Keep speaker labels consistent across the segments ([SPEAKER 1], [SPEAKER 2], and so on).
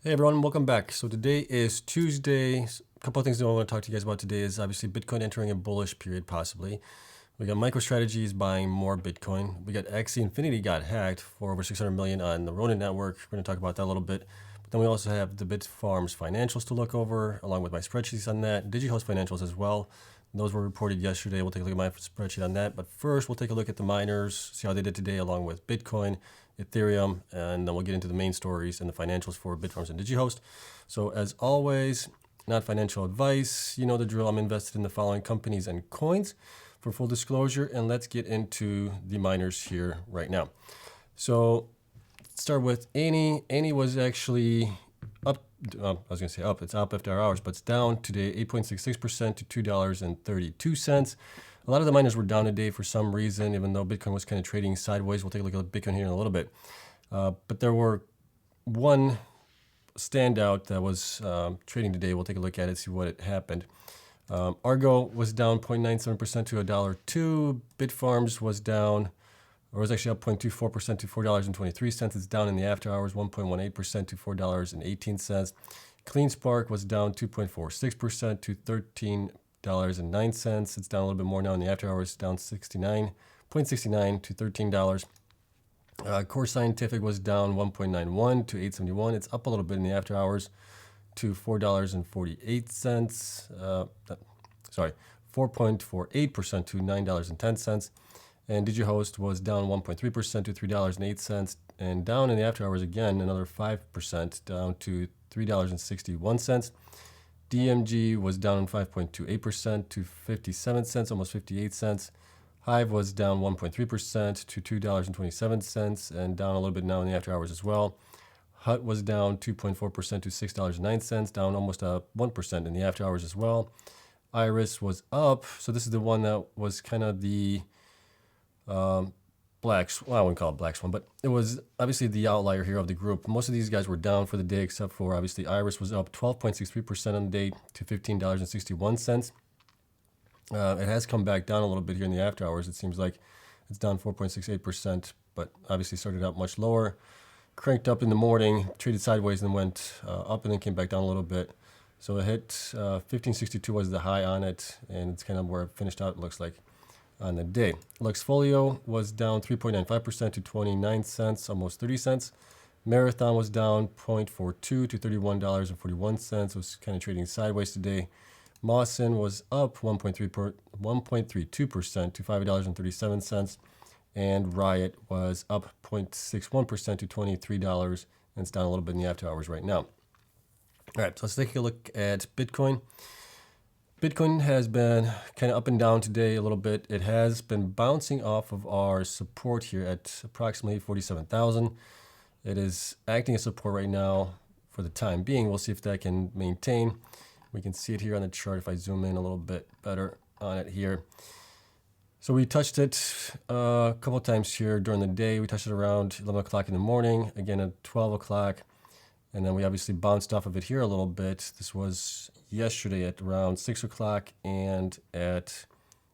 [SPEAKER 1] Hey everyone, welcome back. So today is Tuesday. A couple of things that I want to talk to you guys about today is obviously Bitcoin entering a bullish period possibly. We got MicroStrategy buying more Bitcoin. We got Axie Infinity got hacked for over 600 million on the Ronin network. We're going to talk about that a little bit. But then we also have the Bitfarms Financials to look over along with my spreadsheets on that. Digihost Financials as well. Those were reported yesterday. We'll take a look at my spreadsheet on that. But first, we'll take a look at the miners, see how they did today along with Bitcoin, Ethereum, and then we'll get into the main stories and the financials for Bitfarms and Digihost. So as always, not financial advice. You know the drill. I'm invested in the following companies and coins for full disclosure. And let's get into the miners here right now. So let's start with Annie. Annie was actually up. I was going to say up. It's up after hours, but it's down today 8.66% to $2.32. A lot of the miners were down today for some reason, even though Bitcoin was kind of trading sideways. We'll take a look at Bitcoin here in a little bit. But there were one standout that was trading today. We'll take a look at it, see what happened. Argo was down 0.97% to $1.02. Bitfarms was down, or was actually up 0.24% to $4.23. It's down in the after hours, 1.18% to $4.18. Cleanspark was down 2.46% to $13.09. It's down a little bit more now in the after hours, down 0.69 to $13. Core Scientific was down 1.91 to 871. It's up a little bit in the after hours to $4.48. 4.48% to $9.10. And Digihost was down 1.3% to $3.08. And down in the after hours again, another 5% down to $3.61. DMG was down 5.28% to 57 cents, almost 58 cents. Hive was down 1.3% to $2.27 and down a little bit now in the after hours as well. Hut was down 2.4% to $6.09, down almost 1% in the after hours as well. Iris was up, so this is the one that was kind of the black, well, I wouldn't call it black swan, but it was obviously the outlier here of the group. Most of these guys were down for the day, except for obviously Iris was up 12.63% on the day to $15.61. It has come back down a little bit here in the after hours. It seems like it's down 4.68%, but obviously started out much lower. Cranked up in the morning, traded sideways, and went up and then came back down a little bit. So it hit 1562 was the high on it, and it's kind of where it finished out, it looks like, on the day. Luxxfolio was down 3.95% to 29 cents, almost 30 cents. Marathon was down 0.42 to $31.41. It was kind of trading sideways today. Mawson was up 1.32% to $5.37. And Riot was up 0.61% to $23. And it's down a little bit in the after hours right now. All right, so let's take a look at Bitcoin. Bitcoin has been kind of up and down today a little bit. It has been bouncing off of our support here at approximately 47,000. It is acting as support right now for the time being. We'll see if that can maintain. We can see it here on the chart if I zoom in a little bit better on it here. So we touched it a couple of times here during the day. We touched it around 11 o'clock in the morning, again at 12 o'clock. And then we obviously bounced off of it here a little bit. This was yesterday at around 6 o'clock and at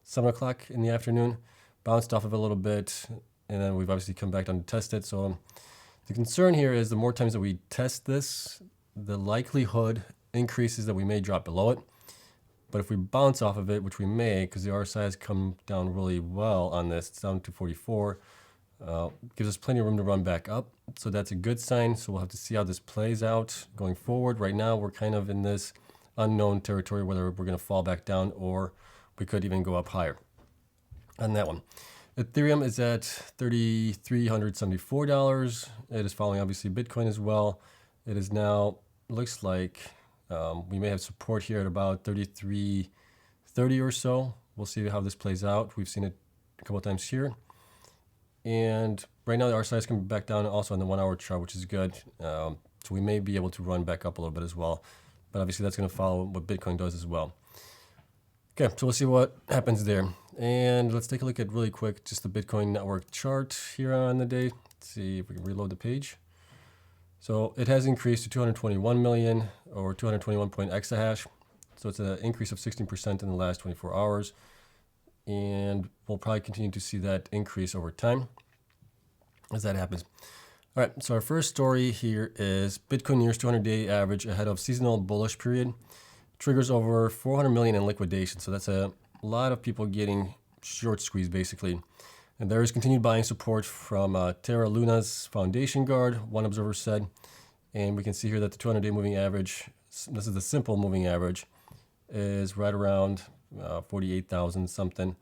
[SPEAKER 1] 7 o'clock in the afternoon. Bounced off of it a little bit, and then we've obviously come back down to test it. So the concern here is the more times that we test this, the likelihood increases that we may drop below it. But if we bounce off of it, which we may, because the RSI has come down really well on this, it's down to 44, gives us plenty of room to run back up. So that's a good sign. So we'll have to see how this plays out going forward. Right now, we're kind of in this unknown territory, whether we're going to fall back down or we could even go up higher on that one. Ethereum is at $3,374. It is following obviously Bitcoin as well. It is now, looks like we may have support here at about 33.30 or so. We'll see how this plays out. We've seen it a couple of times here. And right now the RSI is coming back down also on the 1 hour chart, which is good. So we may be able to run back up a little bit as well. But obviously that's going to follow what Bitcoin does as well. Okay, so we'll see what happens there. And let's take a look at really quick just the Bitcoin network chart here on the day. Let's see if we can reload the page. So it has increased to 221 million or 221 point exahash. So it's an increase of 16% in the last 24 hours. And we'll probably continue to see that increase over time as that happens. All right, so our first story here is Bitcoin nears 200-day average ahead of seasonal bullish period. Triggers over 400 million in liquidation. So that's a lot of people getting short squeezed basically. And there is continued buying support from Terra Luna's foundation guard, one observer said. And we can see here that the 200-day moving average, this is the simple moving average, is right around 48,000 something.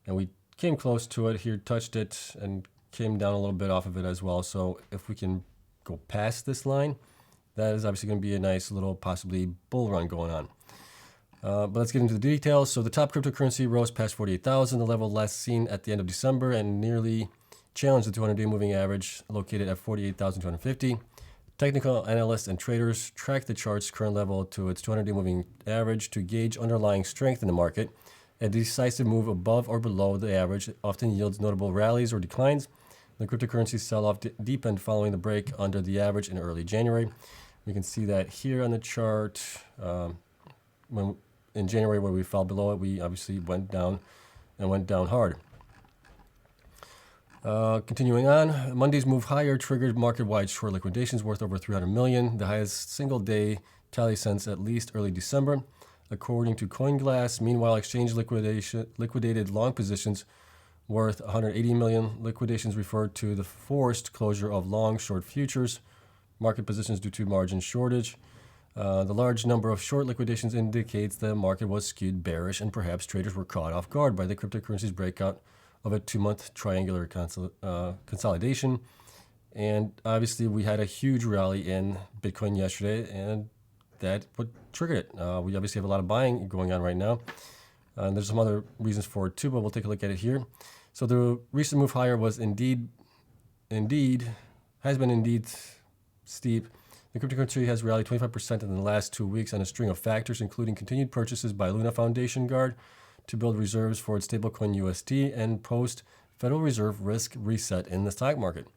[SPEAKER 1] And we came close to it here, touched it, and came down a little bit off of it as well. So if we can go past this line, that is obviously going to be a nice little possibly bull run going on. But let's get into the details. So the top cryptocurrency rose past 48,000, the level last seen at the end of December, and nearly challenged the 200-day moving average located at 48,250. Technical analysts and traders track the chart's current level to its 200-day moving average to gauge underlying strength in the market. A decisive move above or below the average often yields notable rallies or declines. The cryptocurrency sell-off deepened following the break under the average in early January. We can see that here on the chart. When in January, where we fell below it, we obviously went down and went down hard. Continuing on, Monday's move higher triggered market-wide short liquidations worth over 300 million, the highest single-day tally since at least early December. According to CoinGlass, meanwhile, exchange liquidated long positions worth 180 million. Liquidations referred to the forced closure of long-short futures market positions due to margin shortage. The large number of short liquidations indicates the market was skewed bearish and perhaps traders were caught off guard by the cryptocurrency's breakout of a 2-month triangular consolidation. And obviously we had a huge rally in Bitcoin yesterday, and that what triggered it. We obviously have a lot of buying going on right now. And there's some other reasons for it too, but we'll take a look at it here. So the recent move higher was indeed steep. The cryptocurrency has rallied 25% in the last 2 weeks on a string of factors, including continued purchases by Luna Foundation Guard to build reserves for its stablecoin USD and post-Federal Reserve risk reset in the stock market.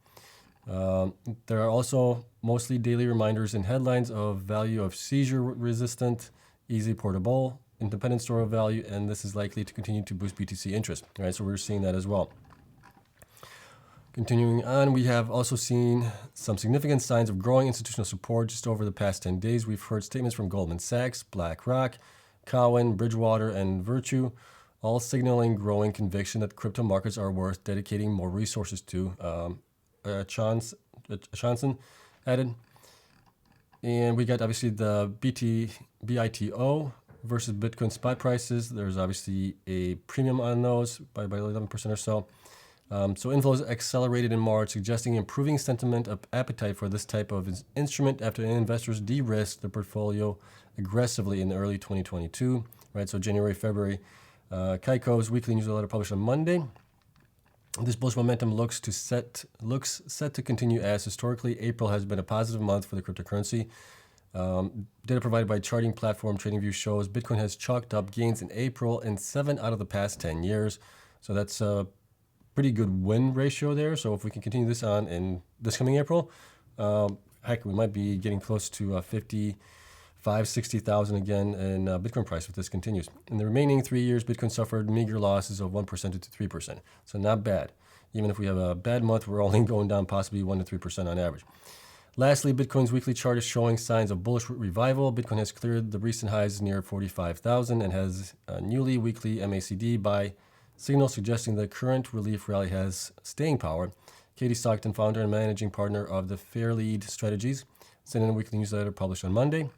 [SPEAKER 1] There are also mostly daily reminders and headlines of value of seizure-resistant, easy portable, independent store of value, and this is likely to continue to boost BTC interest. All right, so we're seeing that as well. Continuing on, we have also seen some significant signs of growing institutional support just over the past 10 days. We've heard statements from Goldman Sachs, BlackRock, Cowen, Bridgewater, and Virtue, all signaling growing conviction that crypto markets are worth dedicating more resources to. Johnson added. And we got obviously the BITO versus Bitcoin spot prices. There's obviously a premium on those by 11% or so. So inflows accelerated in March, suggesting improving sentiment of appetite for this type of instrument after investors de-risked the portfolio aggressively in early 2022. Right, so January, February. Kaiko's weekly newsletter published on Monday. This bullish momentum looks set to continue, as historically April has been a positive month for the cryptocurrency. Data provided by charting platform TradingView shows Bitcoin has chalked up gains in April in 7 out of the past 10 years. So that's a pretty good win ratio there. So if we can continue this on in this coming April, heck, we might be getting close to 60,000 again in Bitcoin price if this continues. In the remaining 3 years, Bitcoin suffered meager losses of 1% to 3%. So not bad. Even if we have a bad month, we're only going down possibly 1 to 3% on average. Lastly, Bitcoin's weekly chart is showing signs of bullish revival. Bitcoin has cleared the recent highs near 45,000 and has a newly weekly MACD buy signal suggesting the current relief rally has staying power. Katie Stockton, founder and managing partner of the Fairlead Strategies, sent in a weekly newsletter published on Monday.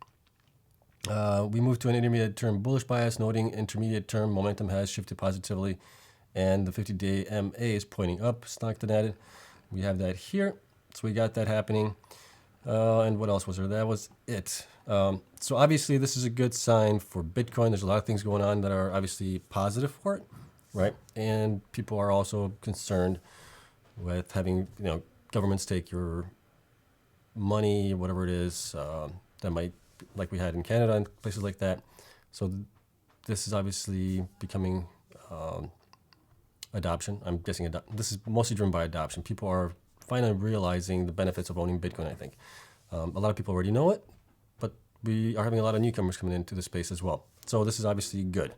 [SPEAKER 1] We moved to an intermediate term bullish bias, noting intermediate term momentum has shifted positively and the 50-day MA is pointing up. Stockton added. We have that here. So we got that happening. And what else was there? That was it. So obviously this is a good sign for Bitcoin. There's a lot of things going on that are obviously positive for it, right? And people are also concerned with having, governments take your money, whatever it is, that might, like we had in Canada and places like that. So this is obviously becoming adoption. I'm guessing this is mostly driven by adoption. People are finally realizing the benefits of owning Bitcoin, I think. A lot of people already know it, but we are having a lot of newcomers coming into the space as well. So this is obviously good.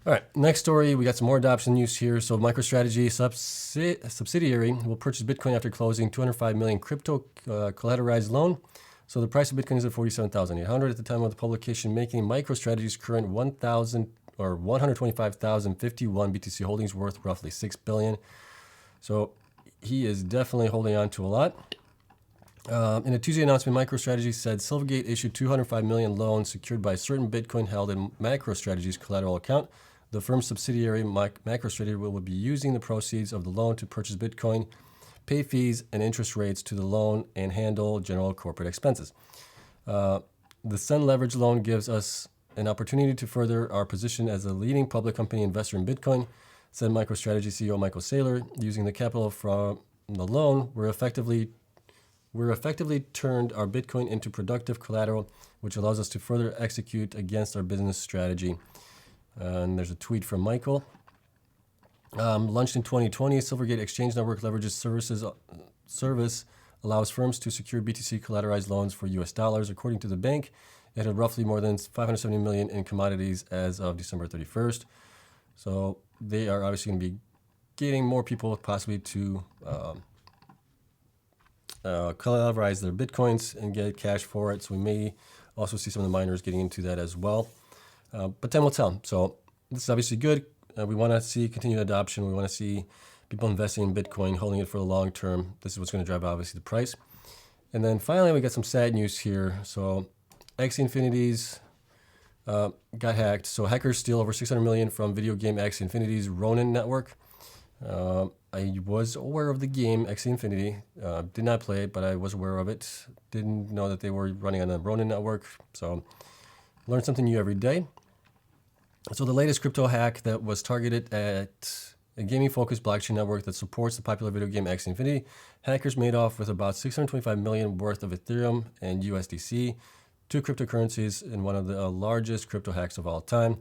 [SPEAKER 1] All right, next story, we got some more adoption news here. So MicroStrategy subsidiary will purchase Bitcoin after closing 205 million crypto collateralized loan. So the price of Bitcoin is at 47,800 at the time of the publication, making MicroStrategy's current 125,051 BTC holdings worth roughly 6 billion. So he is definitely holding on to a lot. In a Tuesday announcement, MicroStrategy said Silvergate issued 205 million loans secured by certain Bitcoin held in MicroStrategy's collateral account. The firm's subsidiary, MicroStrategy, will be using the proceeds of the loan to purchase Bitcoin, pay fees and interest rates to the loan, and handle general corporate expenses. The Sun leverage loan gives us an opportunity to further our position as a leading public company investor in Bitcoin, said MicroStrategy CEO Michael Saylor. Using the capital from the loan, we're effectively turned our Bitcoin into productive collateral, which allows us to further execute against our business strategy. And there's a tweet from Michael. Launched in 2020, Silvergate Exchange Network leverages service allows firms to secure BTC collateralized loans for US dollars. According to the bank, it had roughly more than 570 million in commodities as of December 31st. So they are obviously going to be getting more people possibly to collateralize their Bitcoins and get cash for it. So we may also see some of the miners getting into that as well. But time will tell. So this is obviously good. We want to see continued adoption. We want to see people investing in Bitcoin, holding it for the long term. This is what's going to drive, obviously, the price. And then finally, we got some sad news here. So Axie Infinity's got hacked. So hackers steal over 600 million from video game Axie Infinity's Ronin network. I was aware of the game Axie Infinity. Did not play it, but I was aware of it. Didn't know that they were running on the Ronin network. So learn something new every day. So the latest crypto hack that was targeted at a gaming-focused blockchain network that supports the popular video game Axie Infinity, hackers made off with about 625 million worth of Ethereum and USDC, two cryptocurrencies in one of the largest crypto hacks of all time.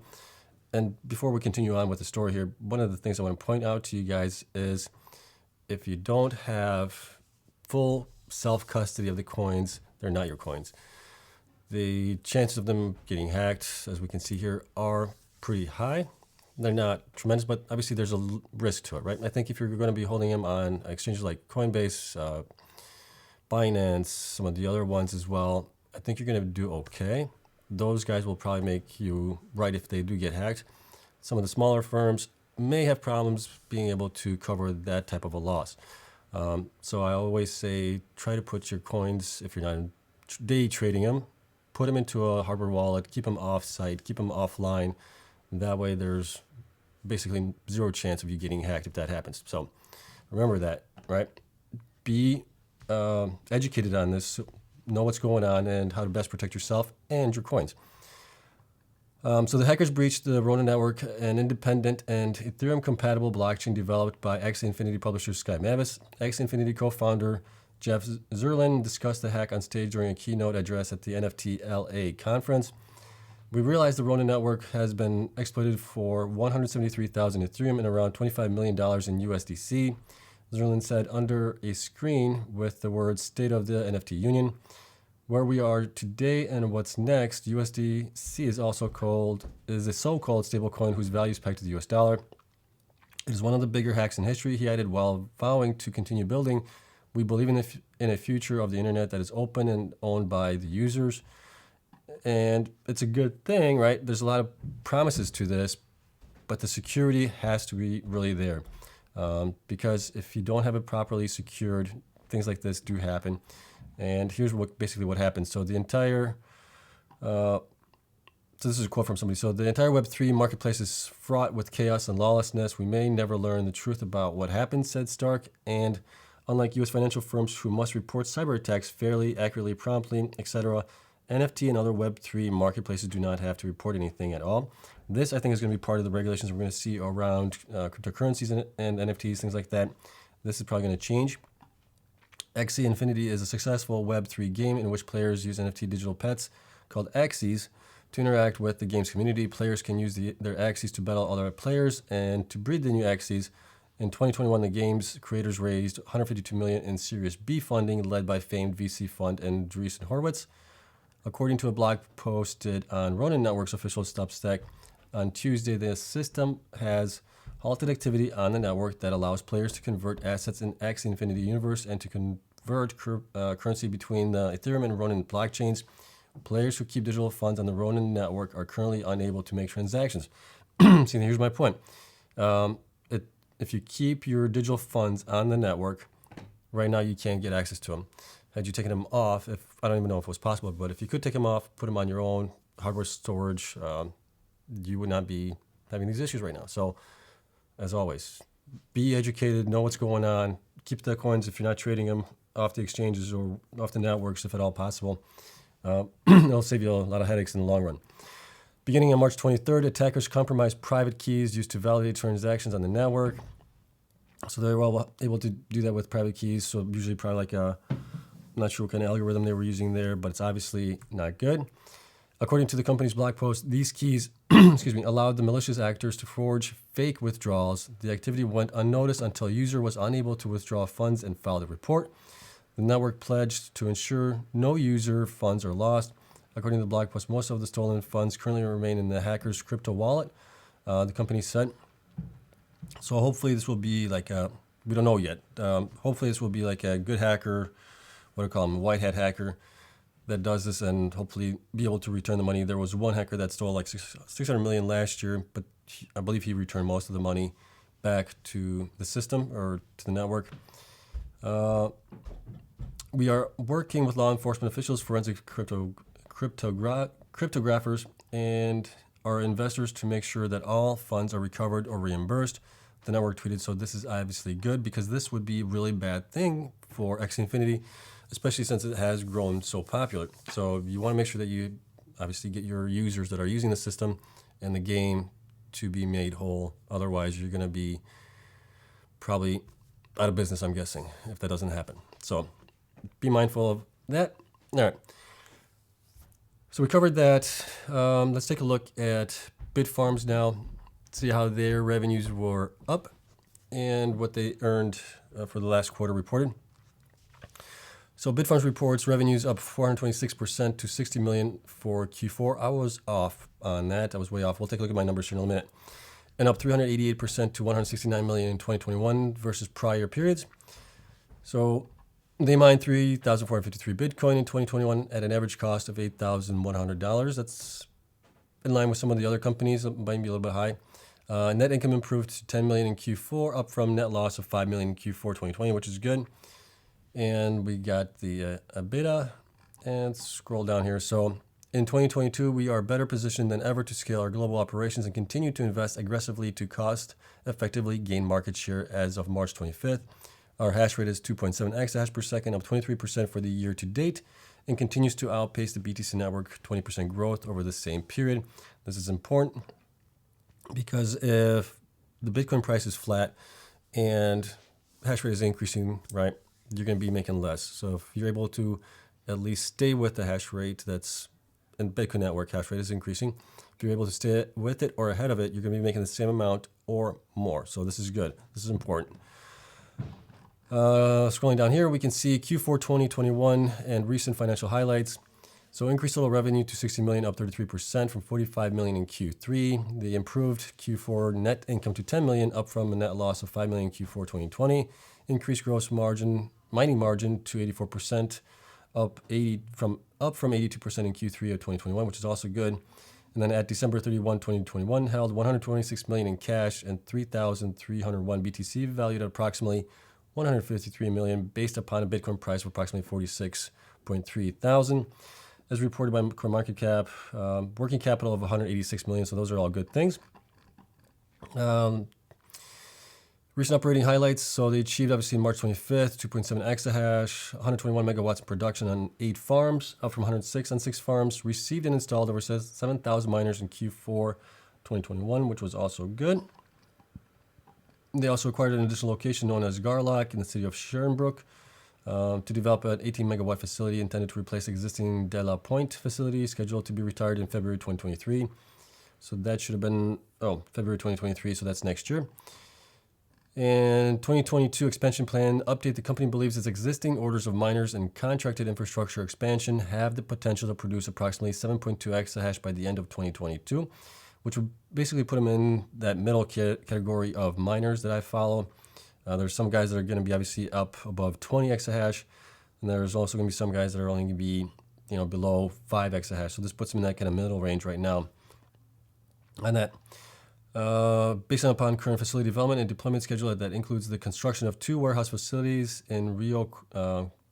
[SPEAKER 1] And before we continue on with the story here, one of the things I want to point out to you guys is if you don't have full self-custody of the coins, they're not your coins. The chances of them getting hacked, as we can see here, are pretty high. They're not tremendous, but obviously there's a risk to it, right? I think if you're going to be holding them on exchanges like Coinbase, Binance, some of the other ones as well, I think you're going to do okay. Those guys will probably make you right if they do get hacked. Some of the smaller firms may have problems being able to cover that type of a loss. So I always say try to put your coins, if you're not day trading them, put them into a hardware wallet, keep them off-site, keep them offline. That way there's basically zero chance of you getting hacked if that happens. So remember that, right? Be educated on this, know what's going on and how to best protect yourself and your coins. So the hackers breached the Ronin network, an independent and Ethereum-compatible blockchain developed by Axie Infinity publisher Sky Mavis. Axie Infinity co-founder Jeff Zerlin discussed the hack on stage during a keynote address at the NFT LA conference. We realized the Ronin network has been exploited for 173,000 Ethereum and around $25 million in USDC. Zerlin said under a screen with the words State of the NFT Union. Where we are today and what's next, USDC is a so-called stablecoin whose value is pegged to the US dollar. It is one of the bigger hacks in history, he added, while vowing to continue building. We believe in a future of the internet that is open and owned by the users. And it's a good thing, right? There's a lot of promises to this, but the security has to be really there. Because if you don't have it properly secured, things like this do happen. And here's basically what happens. So the entire, so this is a quote from somebody. So the entire Web3 marketplace is fraught with chaos and lawlessness. We may never learn the truth about what happened, said Stark. And unlike U.S. financial firms who must report cyber attacks fairly, accurately, promptly, etc., NFT and other Web3 marketplaces do not have to report anything at all. This, I think, is going to be part of the regulations we're going to see around cryptocurrencies and NFTs, things like that. This is probably going to change. Axie Infinity is a successful Web3 game in which players use NFT digital pets called Axies to interact with the game's community. Players can use their Axies to battle other players and to breed the new Axies. In 2021, the game's creators raised $152 million in Series B funding led by famed VC fund and Andreessen Horowitz. According to a blog posted on Ronin Network's official Substack, on Tuesday, the system has halted activity on the network that allows players to convert assets in Axie Infinity Universe and to convert currency between the Ethereum and Ronin blockchains. Players who keep digital funds on the Ronin network are currently unable to make transactions. See, here's my point. If you keep your digital funds on the network, right now you can't get access to them. Had you taken them off, I don't even know if it was possible, but if you could take them off, put them on your own hardware storage, you would not be having these issues right now. So, as always, be educated, know what's going on, keep the coins if you're not trading them off the exchanges or off the networks if at all possible. It'll save you a lot of headaches in the long run. Beginning on March 23rd, attackers compromised private keys used to validate transactions on the network. So they were all able to do that with private keys. So usually probably like I'm not sure what kind of algorithm they were using there, but it's obviously not good. According to the company's blog post, these keys allowed the malicious actors to forge fake withdrawals. The activity went unnoticed until a user was unable to withdraw funds and filed a report. The network pledged to ensure no user funds are lost. According to the blog post, most of the stolen funds currently remain in the hacker's crypto wallet, the company said. So hopefully this will be like we don't know yet. Hopefully this will be like a good hacker, what do you call him, a white hat hacker that does this and hopefully be able to return the money. There was one hacker that stole like 600 million last year, but I believe he returned most of the money back to the system or to the network. We are working with law enforcement officials, forensic cryptographers, and our investors to make sure that all funds are recovered or reimbursed. The network tweeted, so this is obviously good because this would be a really bad thing for Axie Infinity, especially since it has grown so popular. So you want to make sure that you obviously get your users that are using the system and the game to be made whole. Otherwise, you're going to be probably out of business, I'm guessing, if that doesn't happen. So be mindful of that. All right. So we covered that. Let's take a look at Bitfarms now, see how their revenues were up and what they earned for the last quarter reported. So Bitfarms reports revenues up 426% to 60 million for Q4. I was off on that. I was way off. We'll take a look at my numbers here in a minute. And up 388% to 169 million in 2021 versus prior periods. So they mined 3,453 Bitcoin in 2021 at an average cost of $8,100. That's in line with some of the other companies. It might be a little bit high. Net income improved to 10 million in Q4, up from net loss of 5 million in Q4 2020, which is good. And we got the EBITDA, and scroll down here. So in 2022, we are better positioned than ever to scale our global operations and continue to invest aggressively to cost effectively gain market share as of March 25th. Our hash rate is 2.7 exahash per second, up 23% for the year to date, and continues to outpace the BTC network 20% growth over the same period. This is important because if the Bitcoin price is flat and hash rate is increasing, right, you're going to be making less. So if you're able to at least stay with the hash rate that's in Bitcoin network, hash rate is increasing. If you're able to stay with it or ahead of it, you're going to be making the same amount or more. So this is good. This is important. Scrolling down here, we can see Q4 2021 and recent financial highlights. So increased total revenue to 60 million, up 33% from 45 million in Q3. The improved Q4 net income to 10 million, up from a net loss of 5 million in Q4 2020. Increased gross margin, mining margin to 84%, up from 82% in Q3 of 2021, which is also good. And then at December 31, 2021, held 126 million in cash and 3,301 BTC, valued at approximately 153 million, based upon a Bitcoin price of approximately 46.3 thousand. As reported by CoinMarketCap, working capital of 186 million. So those are all good things. Recent operating highlights. So they achieved, obviously, March 25th, 2.7 exahash, 121 megawatts in production on 8 farms, up from 106 on 6 farms. Received and installed over 7,000 miners in Q4 2021, which was also good. They also acquired an additional location known as Garlock in the city of Sherbrooke to develop an 18 megawatt facility intended to replace existing De La Pointe facility scheduled to be retired in February 2023. So that should have been, February 2023, so that's next year. And 2022 expansion plan update. The company believes its existing orders of miners and contracted infrastructure expansion have the potential to produce approximately 7.2 exahash by the end of 2022, which would basically put them in that middle category of miners that I follow. There's some guys that are going to be obviously up above 20 exahash, and there's also going to be some guys that are only going to be, below 5 exahash. So this puts them in that kind of middle range right now. And that, based upon current facility development and deployment schedule, that includes the construction of 2 warehouse facilities in Rio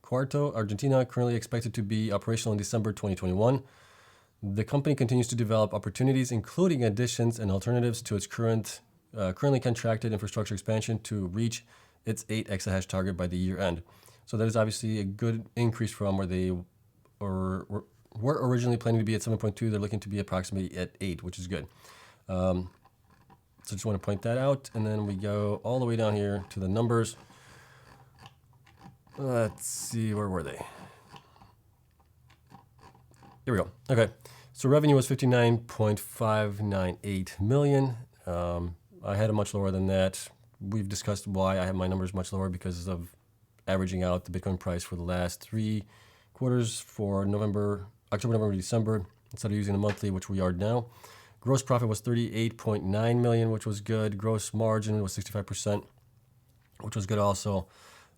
[SPEAKER 1] Cuarto, Argentina, currently expected to be operational in December 2021. The company continues to develop opportunities, including additions and alternatives to its currently contracted infrastructure expansion to reach its 8 exahash target by the year end. So that is obviously a good increase from where they were originally planning to be at 7.2. They're looking to be approximately at 8, which is good. So just want to point that out. And then we go all the way down here to the numbers. Let's see, where were they? Here we go. Okay. So revenue was 59.598 million. I had it much lower than that. We've discussed why I have my numbers much lower because of averaging out the Bitcoin price for the last 3 quarters for October, November, December, instead of using the monthly, which we are now. Gross profit was 38.9 million, which was good. Gross margin was 65%, which was good also.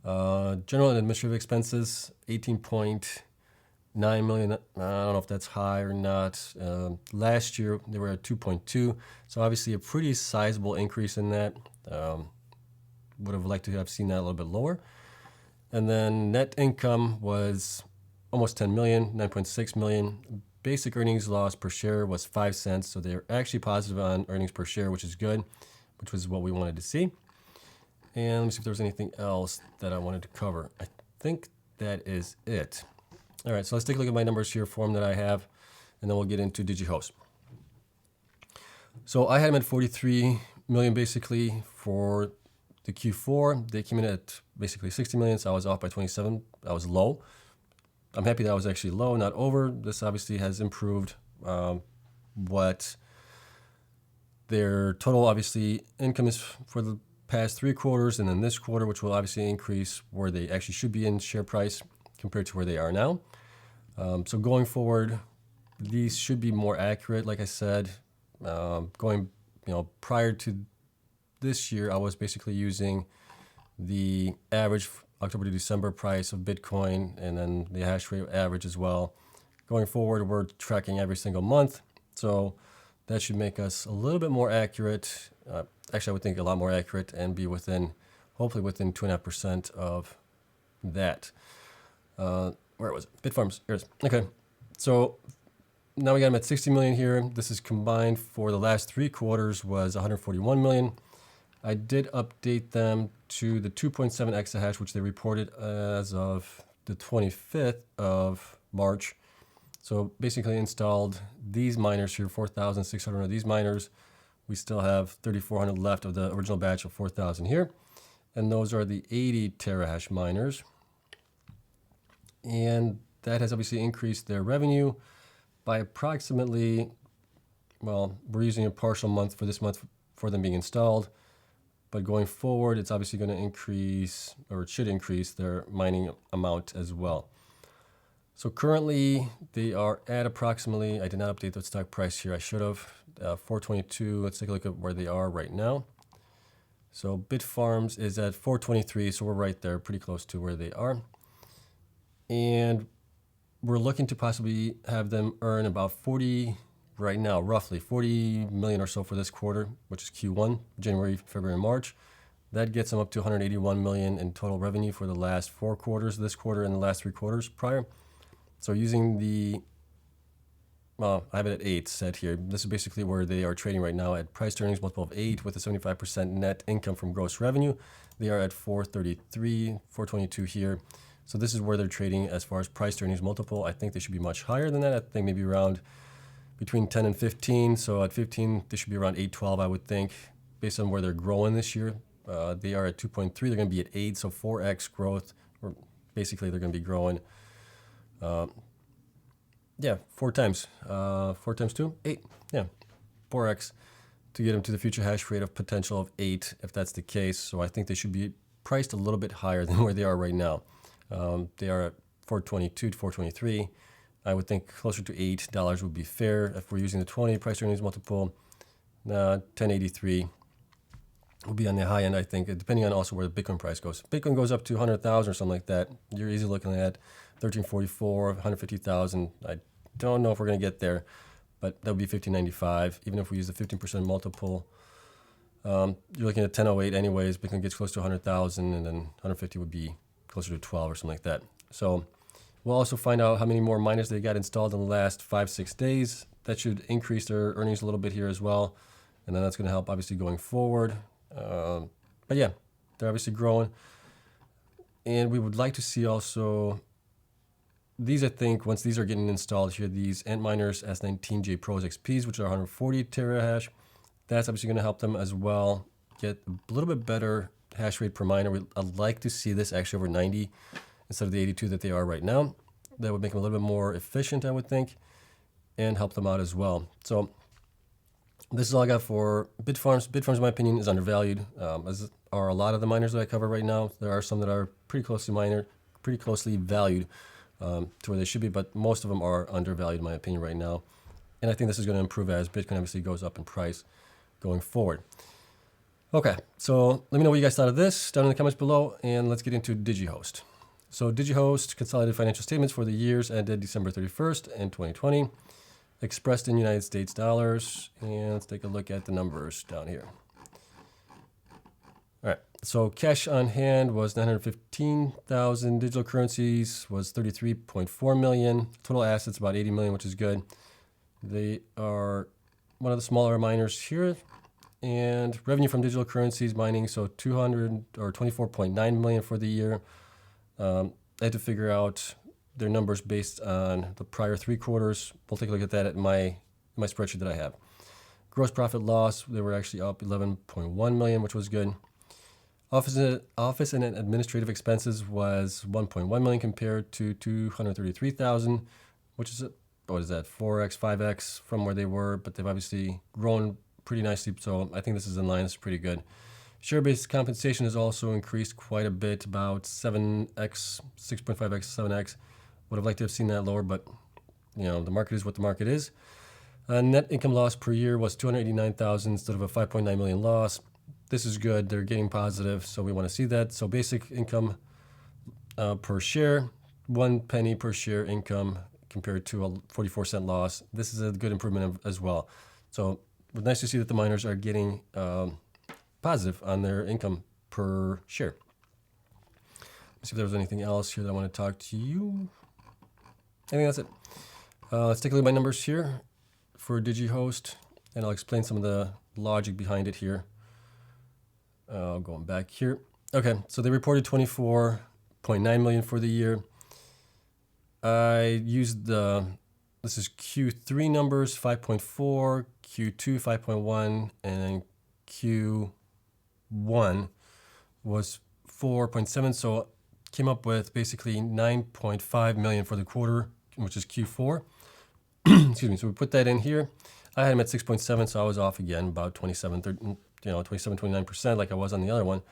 [SPEAKER 1] General and administrative expenses, 18.9 million. I don't know if that's high or not. Last year, they were at 2.2. So obviously a pretty sizable increase in that. Would have liked to have seen that a little bit lower. And then net income was almost 10 million, 9.6 million. Basic earnings loss per share was 5 cents. So they're actually positive on earnings per share, which is good, which was what we wanted to see. And let me see if there's anything else that I wanted to cover. I think that is it. All right, so let's take a look at my numbers here, form that I have, and then we'll get into Digihost. So I had them at 43 million basically for the Q4. They came in at basically 60 million, so I was off by 27. I was low. I'm happy that I was actually low, not over. This obviously has improved what their total obviously income is for the past 3 quarters, and then this quarter, which will obviously increase where they actually should be in share price compared to where they are now. So going forward, these should be more accurate. Like I said, prior to this year, I was basically using the average October to December price of Bitcoin and then the hash rate average as well. Going forward, we're tracking every single month. So that should make us a little bit more accurate. Actually, I would think a lot more accurate and be hopefully within 2.5% of that. Where was it? Bitfarms. Here it is. Okay. So now we got them at 60 million here. This is combined for the last 3 quarters was 141 million. I did update them to the 2.7 exahash, which they reported as of the 25th of March. So basically installed these miners here, 4,600 of these miners. We still have 3,400 left of the original batch of 4,000 here. And those are the 80 terahash miners. And that has obviously increased their revenue by approximately, well, we're using a partial month for this month for them being installed. But going forward, it's obviously going to increase, or it should increase their mining amount as well. So currently they are at approximately, I did not update the stock price here, I should have, 422. Let's take a look at where they are right now. So Bitfarms is at 423, so we're right there, pretty close to where they are. And we're looking to possibly have them earn about 40, right now, roughly 40 million or so for this quarter, which is Q1, January, February, and March. That gets them up to 181 million in total revenue for the last 4 quarters, this quarter and the last 3 quarters prior. So using the, well, I have it at 8 set here. This is basically where they are trading right now at price to earnings multiple of 8 with a 75% net income from gross revenue. They are at 433, 422 here. So this is where they're trading as far as price to earnings multiple. I think they should be much higher than that. I think maybe around between 10 and 15. So at 15, they should be around 812, I would think, based on where they're growing this year. They are at 2.3. They're going to be at 8, so 4x growth. Or basically, they're going to be growing, 4 times. 4 times 2? 8. Yeah, 4x to get them to the future hash rate of potential of 8, if that's the case. So I think they should be priced a little bit higher than where they are right now. They are at 422 to 423. I would think closer to $8 would be fair if we're using the 20 price earnings multiple. 1083 will be on the high end, I think, depending on also where the Bitcoin price goes. If Bitcoin goes up to 100,000 or something like that, you're easily looking at 1344, 150,000. I don't know if we're going to get there, but that would be 1595. Even if we use the 15% multiple, you're looking at 1008 anyways. Bitcoin gets close to 100,000, and then 150 would be closer to 12 or something like that. So we'll also find out how many more miners they got installed in the last 5-6 days. That should increase their earnings a little bit here as well, and then that's going to help obviously going forward. But yeah, they're obviously growing, and we would like to see also these. I think once these are getting installed here, these Antminers S19J Pros XPs, which are 140 terahash, that's obviously going to help them as well get a little bit better hash rate per miner. I'd like to see this actually over 90 instead of the 82 that they are right now. That would make them a little bit more efficient, I would think, and help them out as well. So this is all I got for Bitfarms. Bitfarms, in my opinion, is undervalued, as are a lot of the miners that I cover right now. There are some that are pretty closely valued to where they should be, but most of them are undervalued, in my opinion, right now. And I think this is going to improve as Bitcoin obviously goes up in price going forward. Okay, so let me know what you guys thought of this down in the comments below, and let's get into Digihost. So Digihost consolidated financial statements for the years ended December 31st in 2020, expressed in United States dollars. And let's take a look at the numbers down here. All right, so cash on hand was 915,000. Digital currencies was 33.4 million. Total assets about 80 million, which is good. They are one of the smaller miners here. And revenue from digital currencies mining, so 24.9 million for the year. I had to figure out their numbers based on the prior 3 quarters. We'll take a look at that at my spreadsheet that I have. Gross profit loss, they were actually up 11.1 million, which was good. Office and administrative expenses was 1.1 million compared to 233,000, which is, 4x, 5x from where they were, but they've obviously grown pretty nicely, so I think this is in line. It's pretty good. Share-based compensation has also increased quite a bit, about 7x, 6.5x, 7x. Would have liked to have seen that lower, but the market is what the market is. Net income loss per year was 289,000 instead of a 5.9 million loss. This is good. They're getting positive, so we want to see that. So basic income per share, 1 penny per share income compared to a 44-cent loss. This is a good improvement as well. So it's nice to see that the miners are getting positive on their income per share. Let's see if there was anything else here that I want to talk to you. I think that's it. Let's take a look at my numbers here for Digihost, and I'll explain some of the logic behind it here. Going back here. Okay, so they reported 24.9 million for the year. I used this is Q3 numbers, 5.4, Q2, 5.1, and Q1 was 4.7. So came up with basically 9.5 million for the quarter, which is Q4. Excuse me. So we put that in here. I had him at 6.7, so I was off again about 27, 29%, like I was on the other one.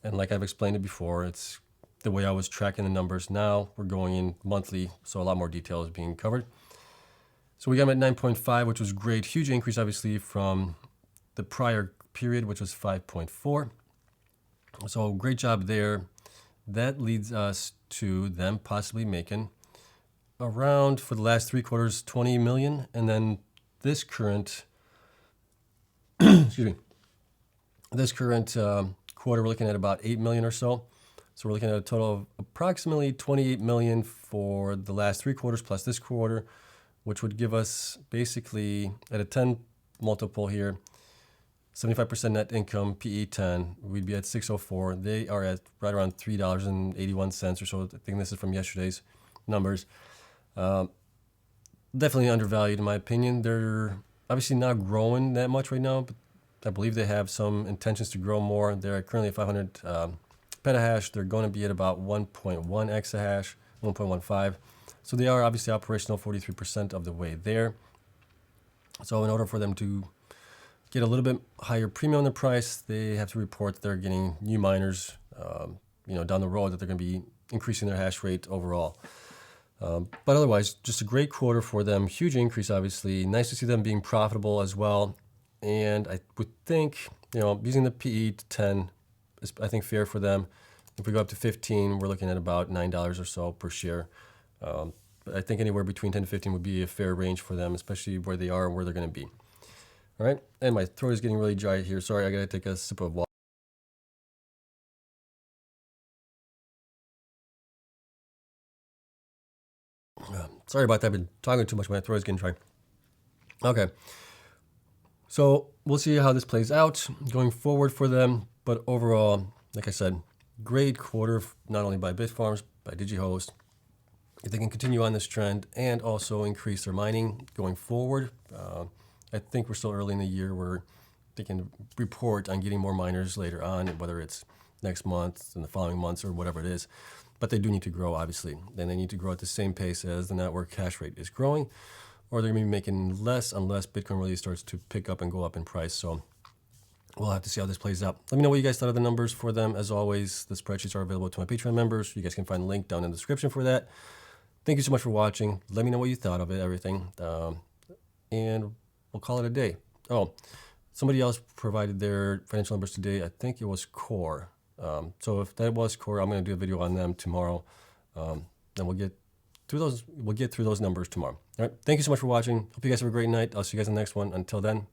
[SPEAKER 1] And like I've explained it before, it's the way I was tracking the numbers. Now we're going in monthly, so a lot more detail is being covered. So we got him at 9.5, which was great. Huge increase, obviously, from the prior period, which was 5.4. So great job there. That leads us to them possibly making around, for the last 3 quarters, 20 million. And then this current, excuse me, this current quarter, we're looking at about 8 million or so. So we're looking at a total of approximately 28 million for the last 3 quarters plus this quarter, which would give us basically at a 10 multiple here, 75% net income, PE 10, we'd be at 604. They are at right around $3.81 or so. I think this is from yesterday's numbers. Definitely undervalued in my opinion. They're obviously not growing that much right now, but I believe they have some intentions to grow more. They're currently at 500 petahash. They're going to be at about 1.1 exahash, 1.15. So they are obviously operational 43% of the way there. So in order for them to get a little bit higher premium on the price, they have to report that they're getting new miners, down the road, that they're going to be increasing their hash rate overall. But otherwise, just a great quarter for them. Huge increase, obviously. Nice to see them being profitable as well. And I would think, using the PE to 10 is, I think, fair for them. If we go up to 15, we're looking at about $9 or so per share. But I think anywhere between 10 to 15 would be a fair range for them, especially where they are and where they're going to be. All right. And my throat is getting really dry here. Sorry, I got to take a sip of water. Sorry about that. I've been talking too much. My throat is getting dry. Okay. So we'll see how this plays out going forward for them. But overall, like I said, great quarter, not only by Bitfarms, by Digihost. If they can continue on this trend and also increase their mining going forward, I think we're still early in the year where they can report on getting more miners later on, whether it's next month and the following months or whatever it is. But they do need to grow, obviously. And they need to grow at the same pace as the network hash rate is growing, or they're going to be making less unless Bitcoin really starts to pick up and go up in price. So we'll have to see how this plays out. Let me know what you guys thought of the numbers for them. As always, the spreadsheets are available to my Patreon members. You guys can find the link down in the description for that. Thank you so much for watching. Let me know what you thought of it, everything. And we'll call it a day. Oh, somebody else provided their financial numbers today. I think it was Core. So if that was Core, I'm going to do a video on them tomorrow. And we'll get through those. We'll get through those numbers tomorrow. All right. Thank you so much for watching. Hope you guys have a great night. I'll see you guys in the next one. Until then,